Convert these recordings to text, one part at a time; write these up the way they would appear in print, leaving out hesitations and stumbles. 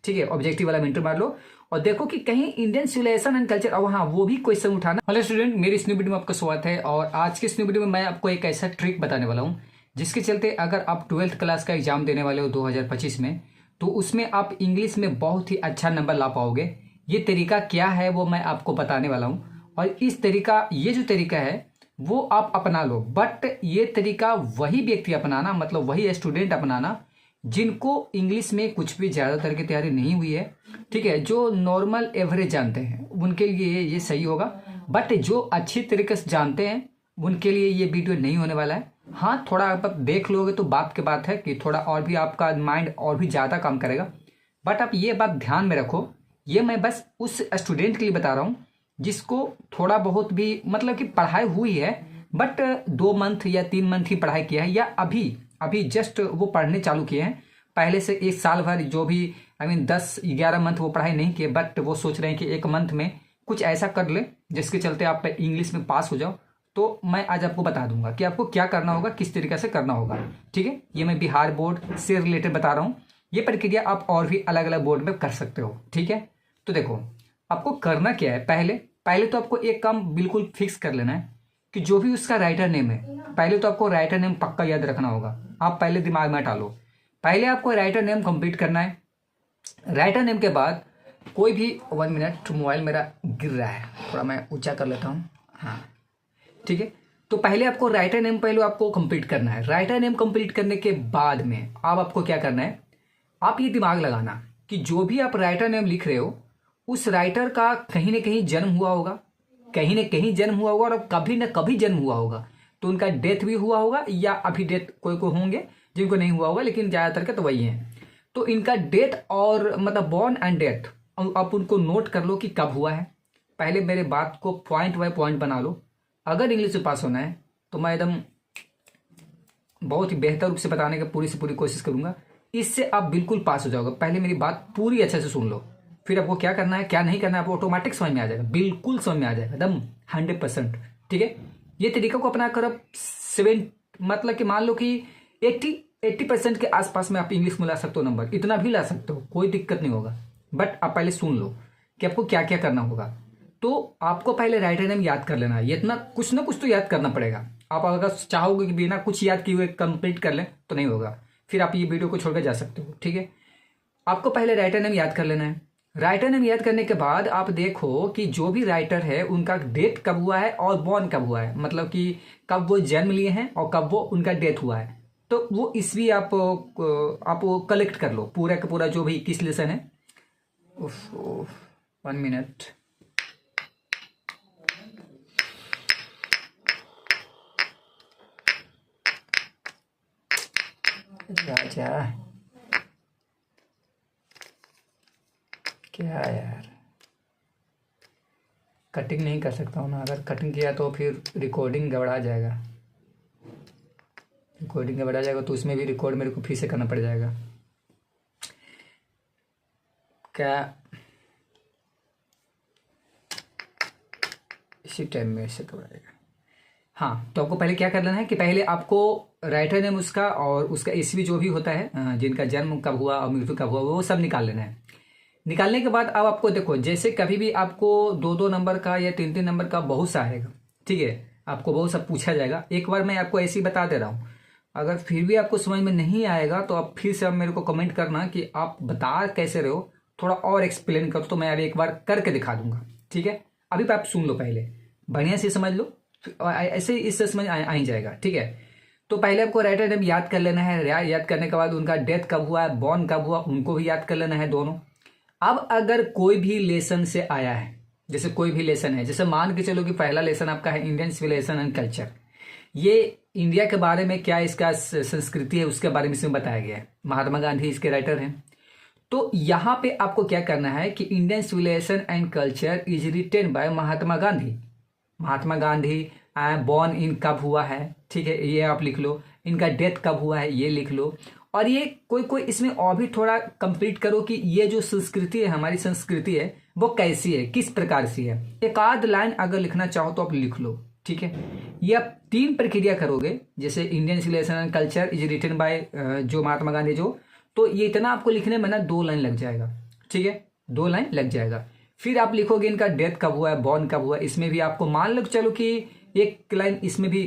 ठीक है, ऑब्जेक्टिव वाला इंटर मार लो और देखो कि कहीं इंडियन सिविलाइजेशन एंड कल्चर, और हाँ वो भी क्वेश्चन उठाना। हेलो स्टूडेंट, मेरी इस न्यू वीडियो में आपका स्वागत है। और आज के इस न्यू वीडियो में मैं आपको एक ऐसा ट्रिक बताने वाला हूँ जिसके चलते अगर आप 12th क्लास का एग्जाम देने वाले हो 2025 में, तो उसमें आप इंग्लिश में बहुत ही अच्छा नंबर ला पाओगे। ये तरीका क्या है वो मैं आपको बताने वाला हूँ, और इस तरीका, ये जो तरीका है वो आप अपना लो। बट ये तरीका वही व्यक्ति अपनाना, मतलब वही स्टूडेंट अपनाना जिनको इंग्लिश में कुछ भी ज़्यादातर की तैयारी नहीं हुई है, ठीक है, जो नॉर्मल एवरेज जानते हैं उनके लिए ये सही होगा। बट जो अच्छी तरीके से जानते हैं उनके लिए ये वीडियो नहीं होने वाला है। हाँ, थोड़ा आप देख लोगे तो बात की बात है कि थोड़ा और भी आपका माइंड और भी ज़्यादा काम करेगा। बट आप ये बात ध्यान में रखो, ये मैं बस उस स्टूडेंट के लिए बता रहा हूँ जिसको थोड़ा बहुत भी मतलब कि पढ़ाई हुई है, बट 2 मंथ या 3 मंथ ही पढ़ाई किया है, या अभी जस्ट वो पढ़ने चालू किए हैं। पहले से 1 साल भर जो भी 10-11 मंथ वो पढ़ाई नहीं किए, बट वो सोच रहे हैं कि 1 मंथ में कुछ ऐसा कर ले जिसके चलते आप इंग्लिश में पास हो जाओ। तो मैं आज आपको बता दूंगा कि आपको क्या करना होगा, किस तरीके से करना होगा। ठीक है, ये मैं बिहार बोर्ड से रिलेटेड बता रहा हूँ। ये प्रक्रिया आप और भी अलग अलग बोर्ड में कर सकते हो। ठीक है, तो देखो आपको करना क्या है। पहले तो आपको एक काम बिल्कुल फिक्स कर लेना है कि जो भी उसका राइटर नेम है, पहले तो आपको राइटर नेम पक्का याद रखना होगा। आप पहले दिमाग में डालो, पहले आपको राइटर नेम कंप्लीट करना है। राइटर नेम के बाद कोई भी 1 मिनट, मोबाइल मेरा गिर रहा है, थोड़ा मैं ऊंचा कर लेता हूँ। हाँ ठीक है, तो पहले आपको राइटर नेम पहले आपको कंप्लीट करना है। राइटर नेम कंप्लीट करने के बाद में अब आपको क्या करना है, आप ये दिमाग लगाना कि जो भी आप राइटर नेम लिख रहे हो उस राइटर का कहीं ना कहीं जन्म हुआ होगा, कहीं ना कहीं जन्म हुआ होगा, और कभी ना कभी जन्म हुआ होगा। तो उनका डेथ भी हुआ होगा, या अभी डेथ कोई को होंगे जिनको नहीं हुआ होगा, लेकिन ज़्यादातर के तो वही हैं। तो इनका डेथ और मतलब बॉर्न एंड डेथ आप उनको नोट कर लो कि कब हुआ है। पहले मेरे बात को पॉइंट बाय पॉइंट बना लो। अगर इंग्लिश में पास होना है तो मैं एकदम बहुत ही बेहतर रूप से बताने की पूरी से पूरी कोशिश करूंगा, इससे आप बिल्कुल पास हो जाओगे। पहले मेरी बात पूरी अच्छे से सुन लो, फिर आपको क्या करना है क्या नहीं करना है आपको ऑटोमेटिक समझ में आ जाएगा, बिल्कुल समझ में आ जाएगा एकदम 100%। ठीक है, ये तरीका को अपना कर अब 7 मतलब कि मान लो कि 80% के आसपास में आप इंग्लिश में ला सकते हो नंबर, इतना भी ला सकते हो, कोई दिक्कत नहीं होगा। बट आप पहले सुन लो कि आपको क्या क्या करना होगा। तो आपको पहले राइटर नेम याद कर लेना है, ये इतना कुछ ना कुछ तो याद करना पड़ेगा। आप अगर चाहोगे कि बिना कुछ याद किए हुए कंप्लीट कर लें तो नहीं होगा, फिर आप ये वीडियो को छोड़कर जा सकते हो। ठीक है, आपको पहले राइटर नेम याद कर लेना है। राइटर नेम याद करने के बाद आप देखो कि जो भी राइटर है उनका डेट कब हुआ है और बॉर्न कब हुआ है, मतलब कि कब वो जन्म लिए हैं और कब वो उनका डेथ हुआ है। तो वो इसलिए आप कलेक्ट कर लो पूरा का पूरा जो भी 21 लेसन है। 1 मिनट, राजा क्या यार, कटिंग नहीं कर सकता हूँ ना, अगर कटिंग किया तो फिर रिकॉर्डिंग गड़बड़ा जाएगा। रिकॉर्डिंग गड़बड़ा जाएगा तो उसमें भी रिकॉर्ड मेरे को फिर से करना पड़ जाएगा। क्या इसी टाइम में इससे गड़बड़ाएगा। हाँ, तो आपको पहले क्या कर लेना है कि पहले आपको राइटर नेम उसका और उसका ईस्वी जो भी होता है, जिनका जन्म कब हुआ और मृत्यु कब हुआ, वो सब निकाल लेना है। निकालने के बाद अब आपको देखो, जैसे कभी भी आपको 2-2 नंबर का या 3-3 नंबर का बहुत सा आएगा। ठीक है, आपको बहुत सा पूछा जाएगा। एक बार मैं आपको ऐसे ही बता दे रहा हूँ, अगर फिर भी आपको समझ में नहीं आएगा तो आप फिर से आप मेरे को कमेंट करना कि आप बता कैसे रहे हो, थोड़ा और एक्सप्लेन करो, तो मैं अभी एक बार करके दिखा दूंगा। ठीक है, अभी आप सुन लो, पहले बढ़िया से समझ लो, ऐसे इससे समझ आ ही जाएगा। ठीक है, तो पहले आपको राइटर नेम याद कर लेना है। याद करने के बाद उनका डेथ कब हुआ है, बॉर्न कब हुआ, उनको भी याद कर लेना है दोनों। अब अगर कोई भी लेसन से आया है, जैसे कोई भी लेसन है, जैसे मान के चलो कि पहला लेसन आपका है इंडियन सिविलाइजेशन एंड कल्चर, ये इंडिया के बारे में क्या इसका संस्कृति है उसके बारे में इसमें बताया गया है। महात्मा गांधी इसके राइटर हैं। तो यहाँ पे आपको क्या करना है कि Indian civilisation and culture is written by Mahatma Gandhi. Mahatma Gandhi born in कब हुआ है, ठीक है, ये आप लिख लो। इनका डेथ कब हुआ है ये लिख लो। और ये कोई इसमें और भी थोड़ा कंप्लीट करो कि ये जो संस्कृति है, हमारी संस्कृति है, वो कैसी है, किस प्रकार से है। एक आध लाइन अगर लिखना चाहो तो आप लिख लो। ठीक है, ये आप 3 प्रक्रिया करोगे, जैसे Indian civilisation and culture is written by जो महात्मा गांधी जो, तो ये इतना आपको लिखने में ना 2 लाइन लग जाएगा। ठीक है, 2 लाइन लग जाएगा। फिर आप लिखोगे इनका डेथ कब हुआ है, बॉर्न कब हुआ है, इसमें भी आपको मान लो चलो कि एक लाइन इसमें भी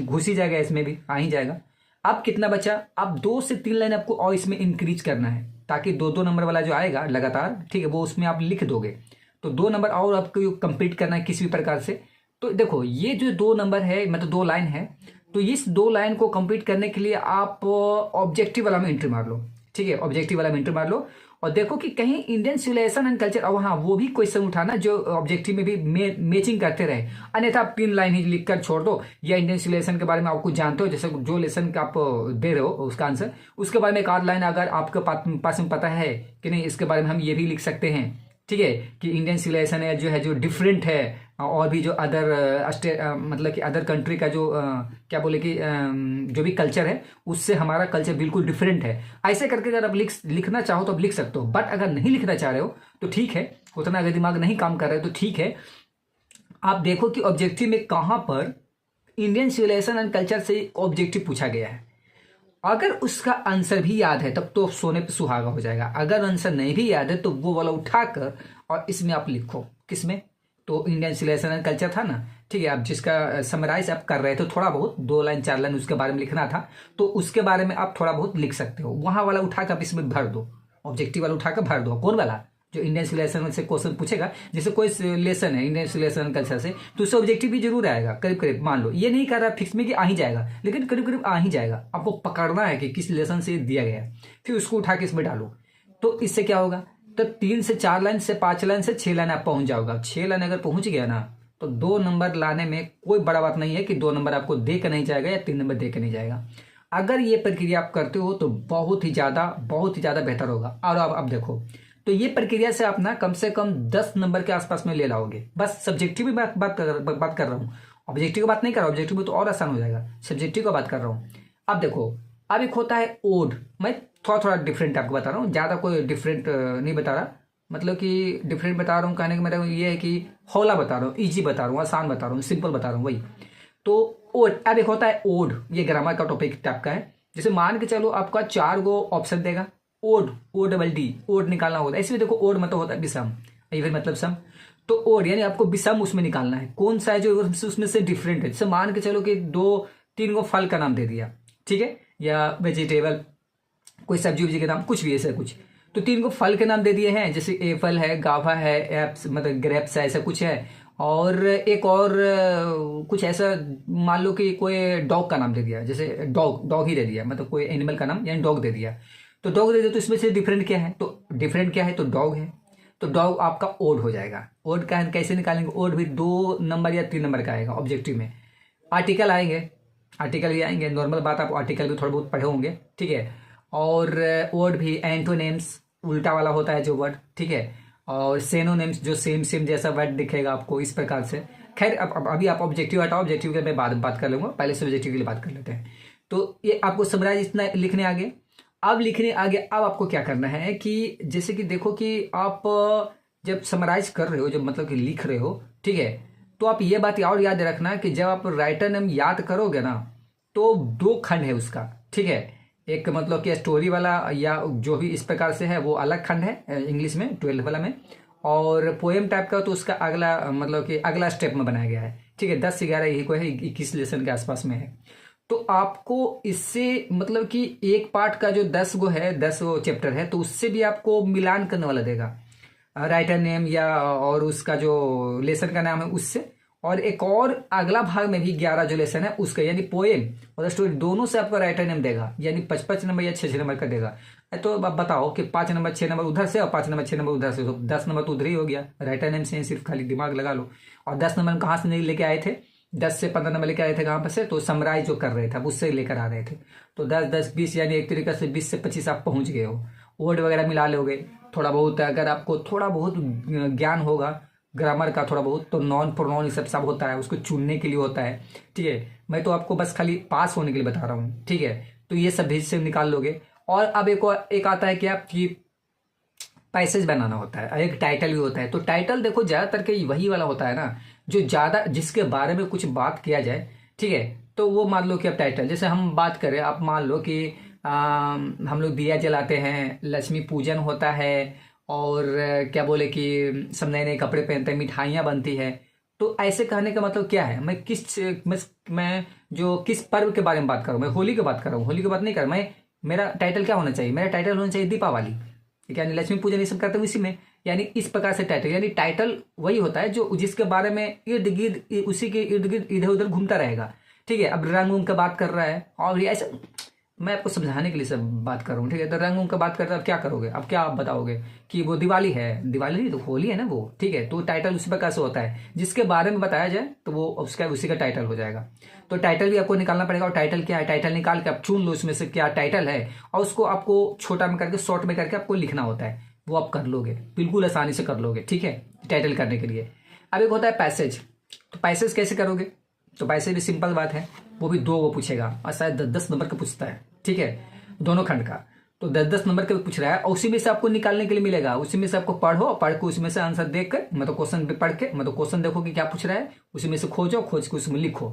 घुस ही जाएगा, इसमें भी आ ही जाएगा। अब कितना बचा, अब 2 से 3 लाइन आपको और इसमें इंक्रीज करना है, ताकि 2-2 नंबर वाला जो आएगा लगातार, ठीक है, वो उसमें आप लिख दोगे। तो 2 नंबर और आपको कंप्लीट करना है किसी भी प्रकार से। तो देखो ये जो 2 नंबर है, मतलब 2 लाइन है, तो इस 2 लाइन को कंप्लीट करने के लिए आप ऑब्जेक्टिव वाला में एंट्री मार लो, ठीक है, ऑब्जेक्टिव वाला में एंट्री मार लो और देखो कि कहीं इंडियन सिविलाइजेशन एंड कल्चर, और हाँ वो भी क्वेश्चन उठाना जो ऑब्जेक्टिव में भी मैचिंग करते रहे, अन्यथा आप 3 लाइन ही लिख कर छोड़ दो। या इंडियन सिविलाइजेशन के बारे में आप कुछ जानते हो, जैसे जो लेसन आप दे रहे हो उसका आंसर, उसके बारे में एक आध लाइन अगर आपके पास में पता है कि नहीं, इसके बारे में हम ये भी लिख सकते हैं, ठीक है, कि इंडियन सिविलाइजेशन है जो डिफरेंट है और भी जो अदर मतलब कि अदर कंट्री का जो क्या बोले कि जो भी कल्चर है उससे हमारा कल्चर बिल्कुल डिफरेंट है। ऐसे करके अगर आप लिखना चाहो तो आप लिख सकते हो, बट अगर नहीं लिखना चाह रहे हो तो ठीक है, उतना अगर दिमाग नहीं काम कर रहे हो तो ठीक है। आप देखो कि ऑब्जेक्टिव में कहाँ पर इंडियन सिविलाइजेशन एंड कल्चर से ऑब्जेक्टिव पूछा गया है। अगर उसका आंसर भी याद है तब तो सोने पे सुहागा हो जाएगा, अगर आंसर नहीं भी याद है तो वो वाला उठाकर और इसमें आप लिखो, किसमें, तो इंडियन सिविलाइजेशन एंड कल्चर था ना, ठीक है, आप जिसका समराइज आप कर रहे थे, थोड़ा बहुत 2 लाइन 4 लाइन उसके बारे में लिखना था, तो उसके बारे में आप थोड़ा बहुत लिख सकते हो, वहां वाला उठाकर आप इसमें भर दो, ऑब्जेक्टिव वाला उठाकर भर दो। कौन वाला, जो इंडियन सिविलाइजेशन से क्वेश्चन पूछेगा, जैसे कोई लेसन है इंडियन सिविलाइजेशन कल्चर से, तो उससे ऑब्जेक्टिव भी जरूर आएगा करीब करीब, मान लो ये नहीं कर रहा फिक्स में कि आ ही जाएगा, लेकिन करीब करीब आ ही जाएगा। आपको पकड़ना है कि किस लेसन से दिया गया है, फिर उसको उठा के इसमें डालो। तो इससे क्या होगा, तो 3 से 4 लाइन से 5 लाइन से 6 लाइन आप पहुंच जाओगे। 6 लाइन अगर पहुंच गया ना, तो 2 नंबर लाने में कोई बड़ा बात नहीं है कि 2 नंबर आपको दे के नहीं जाएगा या 3 नंबर दे के नहीं जाएगा। अगर ये प्रक्रिया आप करते हो तो बहुत ही ज्यादा बेहतर होगा। और अब देखो, तो ये प्रक्रिया से आप ना कम से कम 10 नंबर के आसपास में ले लाओगे। बस सब्जेक्टिव भी बात कर रहा हूँ, ऑब्जेक्टिव की बात नहीं कर रहा, ऑब्जेक्टिव में तो और आसान हो जाएगा, सब्जेक्टिव का बात कर रहा हूँ। अब देखो, अब एक होता है ओड, मैं थोड़ा डिफरेंट आपको बता रहा हूँ, ज्यादा कोई डिफरेंट नहीं बता रहा, मतलब कि डिफरेंट बता रहा हूँ कहने का मेरा ये है कि हौला बता रहा हूँ, ईजी बता रहा हूँ, आसान बता रहा हूँ, सिंपल बता रहा हूँ, वही। तो ओड, अब एक होता है ओड, ये ग्रामर का टॉपिक टाइप का है। जैसे मान के चलो आपका 4 गो ऑप्शन देगा, odd, O double D, odd निकालना होता है। इसमें देखो ओड मतलब होता है विषम, ये मतलब सम, तो ओड यानी आपको विषम उसमें निकालना है, कौन सा है जो उसमें से डिफरेंट है। जैसे मान के चलो कि 2-3 गो फल का नाम दे दिया, ठीक है, या वेजिटेबल, कोई सब्जी उब्जी के नाम, कुछ भी ऐसा कुछ, तो 3 गो फल के नाम दे दिए हैं, जैसे एप्पल है, गावा है, एप्स मतलब ग्रेप्स है, ऐसा कुछ है, और एक और कुछ ऐसा, मान लो कि कोई डॉग का नाम दे दिया, जैसे डॉग ही दे दिया, मतलब कोई एनिमल का नाम यानी डॉग दे दिया, तो डॉग दे दिया, तो इसमें से डिफरेंट क्या है, तो डिफरेंट क्या है, तो डॉग है, तो डॉग आपका ओड हो जाएगा। ओड का कैसे निकालेंगे, ओड भी 2 नंबर या 3 नंबर का आएगा ऑब्जेक्टिव में। आर्टिकल आएंगे, आर्टिकल भी आएंगे, नॉर्मल बात, आप आर्टिकल भी थोड़े बहुत पढ़े होंगे, ठीक है, और वर्ड भी एंटोनेम्स, उल्टा वाला होता है जो वर्ड, ठीक है, और सेनोनेम्स जो सेम जैसा वर्ड दिखेगा आपको, इस प्रकार से। खैर अब अभी आप ऑब्जेक्टिव हटाओ, ऑब्जेक्टिव के मैं बाद बात कर लूंगा, पहले से ऑब्जेक्टिव के लिए बात कर लेते हैं। तो ये आपको समराइज इतना लिखने आगे। अब लिखने आगे, अब आपको क्या करना है कि जैसे कि देखो कि आप जब समराइज कर रहे हो, जब मतलब कि लिख रहे हो, ठीक है, तो आप ये बात और याद रखना कि जब आप राइटर नेम याद करोगे ना, तो 2 खंड है उसका, ठीक है, एक मतलब कि स्टोरी वाला या जो भी इस प्रकार से है वो अलग खंड है इंग्लिश में 12 वाला में, और पोएम टाइप का तो उसका अगला मतलब कि अगला स्टेप में बनाया गया है, ठीक है, 10 से 11 यही को है, 21 लेसन के आसपास में है। तो आपको इससे मतलब कि एक पार्ट का जो 10 गो है, 10 गो चैप्टर है, तो उससे भी आपको मिलान करने वाला देगा, राइटर नेम या और उसका जो लेसन का नाम है उससे, और एक और अगला भाग में भी 11 जो लेसन है उसका, यानी पोएम और स्टोरी दोनों से आपको राइटर नेम देगा, यानी 55 नंबर या 6 नंबर का देगा। तो अब बताओ कि 5 नंबर 6 नंबर उधर से और 5 नंबर 6 नंबर उधर से, तो 10 नंबर तो उधर ही हो गया, राइटर नेम से सिर्फ खाली दिमाग लगा लो। और 10 नंबर कहाँ से नहीं लेके आए थे, 10 से 15 नंबर लेके आए थे कहाँ पर से, तो समराइज जो कर रहे थे उससे लेकर आ रहे थे, तो 10-10-20 यानी एक तरीके से 20 से 25 आप पहुंच गए हो। वर्ड वगैरह मिला लोगे थोड़ा बहुत, अगर आपको थोड़ा बहुत ज्ञान होगा ग्रामर का थोड़ा बहुत, तो नॉन प्रोनाउन सब होता है, उसको चुनने के लिए होता है, ठीक है, मैं तो आपको बस खाली पास होने के लिए बता रहा हूँ, ठीक है, तो ये सब भी से निकाल लोगे। और अब एक आता है क्या कि पैसेज बनाना होता है, एक टाइटल भी होता है। तो टाइटल देखो ज्यादातर के वही वाला होता है ना, जो ज्यादा जिसके बारे में कुछ बात किया जाए, ठीक है, तो वो मान लो कि अब टाइटल, जैसे हम बात करें, आप मान लो कि हम लोग दिया जलाते हैं, लक्ष्मी पूजन होता है, और क्या बोले कि सब नए नए कपड़े पहनते हैं, मिठाइयाँ बनती है। तो ऐसे कहने का मतलब क्या है, मैं जो किस पर्व के बारे में बात कर रहा हूँ, मैं होली की बात कर रहा हूँ, होली की बात नहीं कर रहा मैं। मेरा टाइटल क्या होना चाहिए, मेरा टाइटल होना चाहिए दीपावली, यानी लक्ष्मी पूजन ये सब करते हैं उसी में, यानी इस प्रकार से टाइटल, यानी टाइटल वही होता है जो जिसके बारे में इर्द गिर्द उसी के इर्द गिर्द इधर उधर घूमता रहेगा। ठीक है, अब रंग उंग का बात कर रहा है और ये ऐसा, मैं आपको समझाने के लिए सब बात कर रहा हूँ। ठीक है, तो रंग उंग का बात करता है, अब क्या करोगे, अब क्या आप बताओगे कि वो दिवाली है, दिवाली नहीं तो होली है ना वो। ठीक है, तो टाइटल उसी प्रकार से होता है, जिसके बारे में बताया जाए तो वो उसका उसी का टाइटल हो जाएगा। तो टाइटल भी आपको निकालना पड़ेगा, और टाइटल क्या है, टाइटल निकाल के आप चुन लो उसमें से क्या टाइटल है, और उसको आपको छोटा में करके शॉर्ट में करके आपको लिखना होता है, वो आप कर लोगे, बिल्कुल आसानी से कर लोगे। ठीक है, टाइटल करने के लिए। अब एक होता है पैसेज, तो पैसेज कैसे करोगे, तो पैसेज भी सिंपल बात है, वो भी दो वो पूछेगा और शायद 10-10 नंबर का पूछता है। ठीक है, दोनों खंड का, तो 10-10 नंबर का भी पूछ रहा है, और उसी में से आपको निकालने के लिए मिलेगा, उसी में से आपको पढ़ो, पढ़ के उसमें से आंसर देख कर, मतलब क्वेश्चन पे पढ़ के, मतलब क्वेश्चन देखो कि क्या पूछ रहा है, उसी में से खोजो, खोज के उसमें लिखो,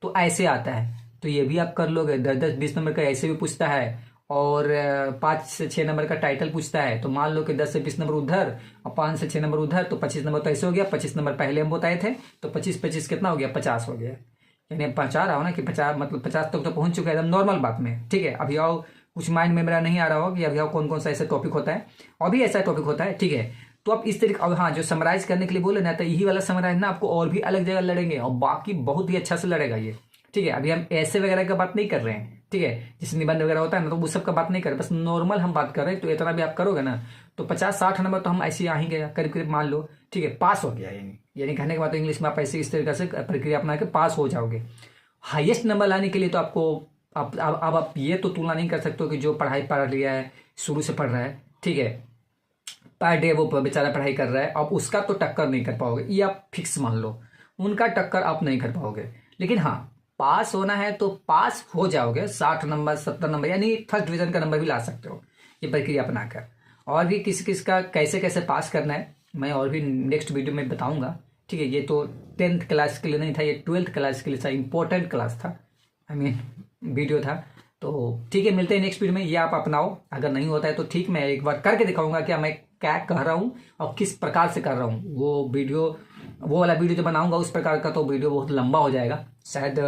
तो ऐसे आता है। तो ये भी आप कर लोगे। 10-10-20 नंबर का ऐसे भी पूछता है, और 5 से 6 नंबर का टाइटल पूछता है, तो मान लो कि 10 से 20 नंबर उधर और 5 से 6 नंबर उधर, तो 25 नंबर तो ऐसे हो गया। 25 नंबर पहले हम बताए थे, तो 25-25 कितना हो गया, 50 हो गया। यानी अब पहुंचा रहा हो ना कि 50, मतलब 50 तक तो पहुंच चुका है एकदम नॉर्मल बात में। ठीक है, अभी आओ, कुछ माइंड में मेरा नहीं आ रहा हो कि अभी आओ कौन कौन सा ऐसा टॉपिक होता है, और भी ऐसा टॉपिक होता है। ठीक है, तो आप इस तरीके, अब हाँ, जो समराइज करने के लिए बोले ना, तो यही वाला समराइज ना आपको और भी अलग जगह लड़ेंगे, और बाकी बहुत ही अच्छा से लड़ेगा ये। ठीक है, अभी हम ऐसे वगैरह का बात नहीं कर रहे हैं। ठीक है, जैसे निबंध वगैरह होता है ना, तो वो सब का बात नहीं कर रहे, बस नॉर्मल हम बात कर रहे हैं। तो इतना भी आप करोगे ना, तो 50-60 नंबर तो हम ऐसे आ ही गया करीब करीब, मान लो। ठीक है, पास हो गया, यानी कहने के बाद तो इंग्लिश में आप ऐसे इस तरीके से प्रक्रिया अपना के पास हो जाओगे। हाईएस्ट नंबर लाने के लिए तो आपको अब आप ये तो तुलना नहीं कर सकते हो कि जो पढ़ाई पढ़ लिया है, शुरू से पढ़ रहा है। ठीक है, पर डे वो बेचारा पढ़ाई कर रहा है, अब उसका तो टक्कर नहीं कर पाओगे, ये आप फिक्स मान लो, उनका टक्कर आप नहीं कर पाओगे। लेकिन हाँ, पास होना है तो पास हो जाओगे, 60 नंबर 70 नंबर, यानी फर्स्ट डिवीजन का नंबर भी ला सकते हो ये प्रक्रिया अपनाकर। और भी किस किस का कैसे कैसे पास करना है, मैं और भी नेक्स्ट वीडियो में बताऊंगा। ठीक है, ये तो 10th क्लास के लिए नहीं था, ये 12th क्लास के लिए था, इंपॉर्टेंट क्लास था, आई मीन वीडियो था। तो ठीक है, मिलते हैं नेक्स्ट वीडियो में, ये आप अपनाओ। अगर नहीं होता है तो ठीक, मैं एक बार करके दिखाऊंगा कि मैं क्या कह रहा हूँ और किस प्रकार से कर रहा हूँ। वो वाला वीडियो जो बनाऊंगा उस प्रकार का, तो वीडियो बहुत लंबा हो जाएगा, शायद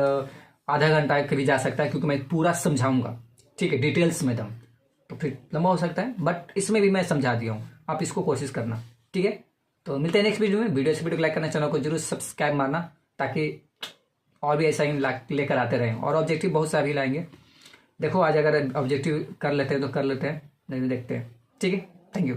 आधा घंटा के भी जा सकता है, क्योंकि मैं पूरा समझाऊंगा। ठीक है, डिटेल्स में दम, तो फिर लंबा हो सकता है, बट इसमें भी मैं समझा दिया हूँ, आप इसको कोशिश करना। ठीक है, तो मिलते हैं नेक्स्ट वीडियो में। वीडियो को लाइक करना, चैनल को जरूर सब्सक्राइब मारना, ताकि और भी ऐसा ही लेकर आते रहें, और ऑब्जेक्टिव बहुत सारी लाएंगे। देखो आज अगर ऑब्जेक्टिव कर लेते हैं तो कर लेते हैं, नहीं तो देखते हैं। ठीक है, थैंक यू।